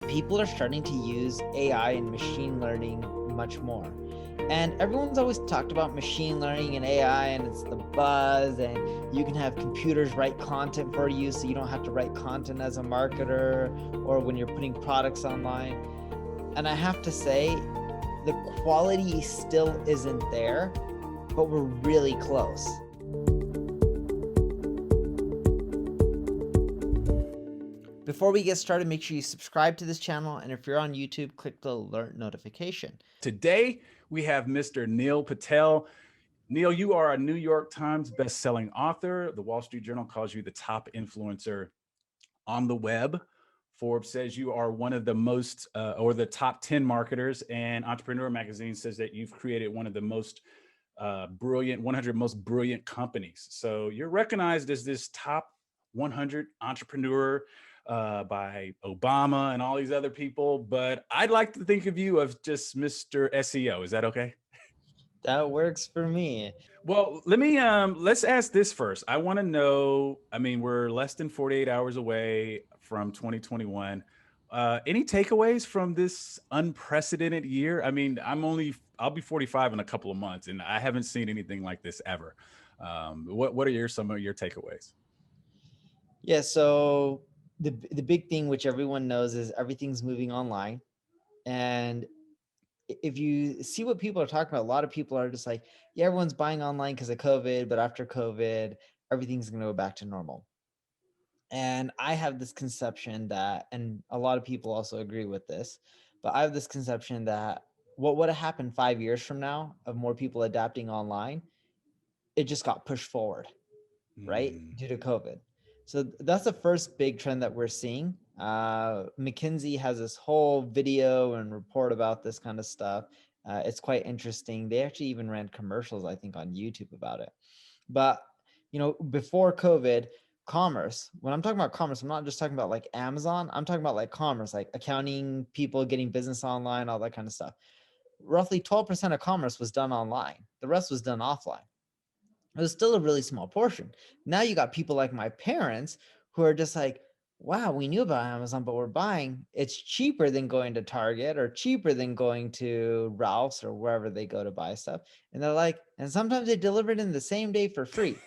people are starting to use AI and machine learning much more. And everyone's always talked about machine learning and AI, and it's the buzz, and you can have computers write content for you so you don't have to write content as a marketer or when you're putting products online. And I have to say, the quality still isn't there, but we're really close. Before we get started, make sure you subscribe to this channel, and if you're on YouTube, click the alert notification. Today, we have Mr. Neil Patel. Neil, you are a New York Times best-selling author. The Wall Street Journal calls you the top influencer on the web. Forbes says you are one of the most or the top 10 marketers, and Entrepreneur Magazine says that you've created one of the most brilliant, 100 most brilliant companies. So you're recognized as this top 100 entrepreneur by Obama and all these other people, but I'd like to think of you as just Mr. SEO. Is that okay? That works for me. Well, let's ask this first. I want to know, I mean, we're less than 48 hours away from 2021. Any takeaways from this unprecedented year? I mean, I'll be 45 in a couple of months, and I haven't seen anything like this ever. What are some of your takeaways? Yeah, so the big thing, which everyone knows, is everything's moving online. And if you see what people are talking about, a lot of people are just like, yeah, everyone's buying online because of COVID, but after COVID, everything's going to go back to normal. And I have this conception that, and a lot of people also agree with this, but I have this conception that what would have happened 5 years from now of more people adapting online, it just got pushed forward, right? Due to COVID. So that's the first big trend that we're seeing. McKinsey has this whole video and report about this kind of stuff. It's quite interesting. They actually even ran commercials, I think, on YouTube about it. But, before COVID, commerce, when I'm talking about commerce, I'm not just talking about like Amazon. I'm talking about like commerce, like accounting, people getting business online, all that kind of stuff. Roughly 12% of commerce was done online. The rest was done offline. It was still a really small portion. Now you got people like my parents who are just like, wow, we knew about Amazon, but we're buying. It's cheaper than going to Target or cheaper than going to Ralph's or wherever they go to buy stuff. And they're like, and sometimes they deliver it in the same day for free.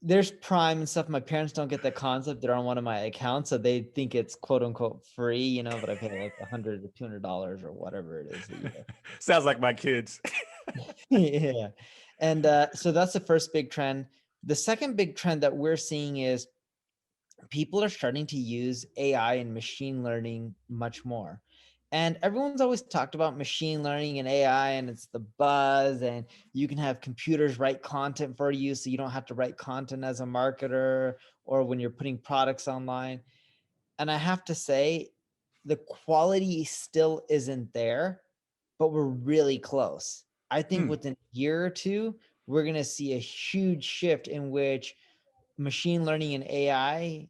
There's Prime and stuff. My parents don't get the concept. They're on one of my accounts, so they think it's quote unquote free, but I pay like $100 to $200 or whatever it is a year. Sounds like my kids. Yeah. And so that's the first big trend. The second big trend that we're seeing is people are starting to use AI and machine learning much more. And everyone's always talked about machine learning and AI, and it's the buzz, and you can have computers write content for you so you don't have to write content as a marketer or when you're putting products online. And I have to say, the quality still isn't there, but we're really close. I think within a year or two, we're going to see a huge shift in which machine learning and AI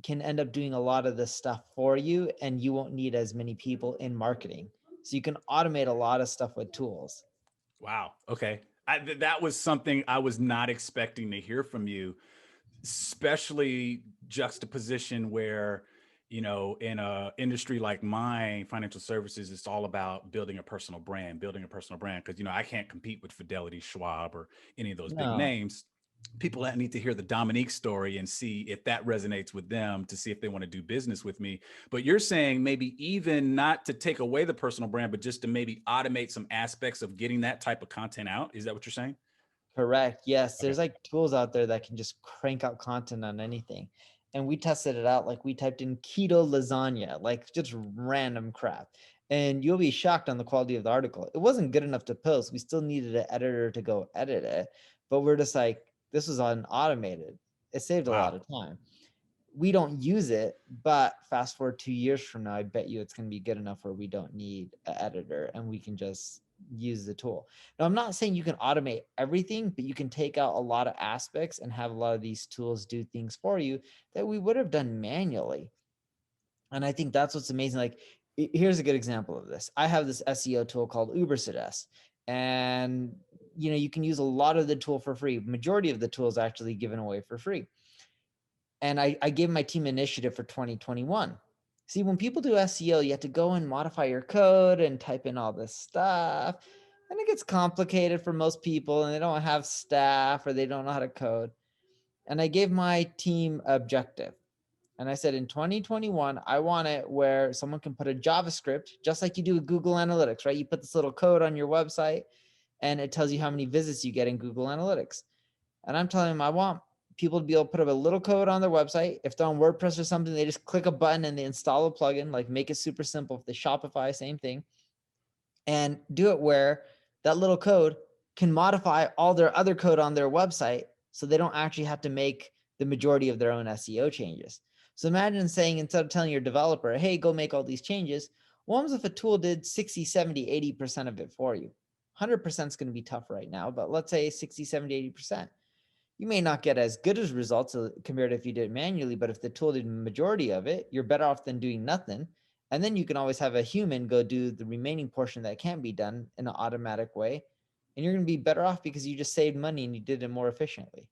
can end up doing a lot of this stuff for you, and you won't need as many people in marketing. So you can automate a lot of stuff with tools. Wow. Okay. That was something I was not expecting to hear from you, especially juxtaposition where, in a industry like mine, financial services, it's all about building a personal brand. Because, I can't compete with Fidelity, Schwab, or any of those big names. People that need to hear the Dominique story and see if that resonates with them to see if they want to do business with me. But you're saying maybe even not to take away the personal brand, but just to maybe automate some aspects of getting that type of content out. Is that what you're saying? Correct. Yes. Okay. There's like tools out there that can just crank out content on anything. And we tested it out. Like we typed in keto lasagna, like just random crap. And you'll be shocked on the quality of the article. It wasn't good enough to post. We still needed an editor to go edit it. But we're just like, this was on automated. It saved a lot of time. We don't use it, but fast forward 2 years from now, I bet you it's going to be good enough where we don't need an editor and we can just use the tool. Now, I'm not saying you can automate everything, but you can take out a lot of aspects and have a lot of these tools do things for you that we would have done manually. And I think that's what's amazing. Like, here's a good example of this. I have this SEO tool called Ubersuggest, and you can use a lot of the tool for free. Majority of the tool is actually given away for free. And I gave my team initiative for 2021. See, when people do SEO, you have to go and modify your code and type in all this stuff. And it gets complicated for most people, and they don't have staff or they don't know how to code. And I gave my team objective. And I said, in 2021, I want it where someone can put a JavaScript, just like you do with Google Analytics, right? You put this little code on your website and it tells you how many visits you get in Google Analytics. And I'm telling them I want people to be able to put up a little code on their website. If they're on WordPress or something, they just click a button and they install a plugin, like make it super simple. If they Shopify, same thing. And do it where that little code can modify all their other code on their website so they don't actually have to make the majority of their own SEO changes. So imagine saying, instead of telling your developer, hey, go make all these changes, what happens if a tool did 60, 70, 80% of it for you? 100% is going to be tough right now, but let's say 60, 70, 80%. You may not get as good as results compared to if you did it manually, but if the tool did the majority of it, you're better off than doing nothing. And then you can always have a human go do the remaining portion that can't be done in an automatic way. And you're going to be better off because you just saved money and you did it more efficiently.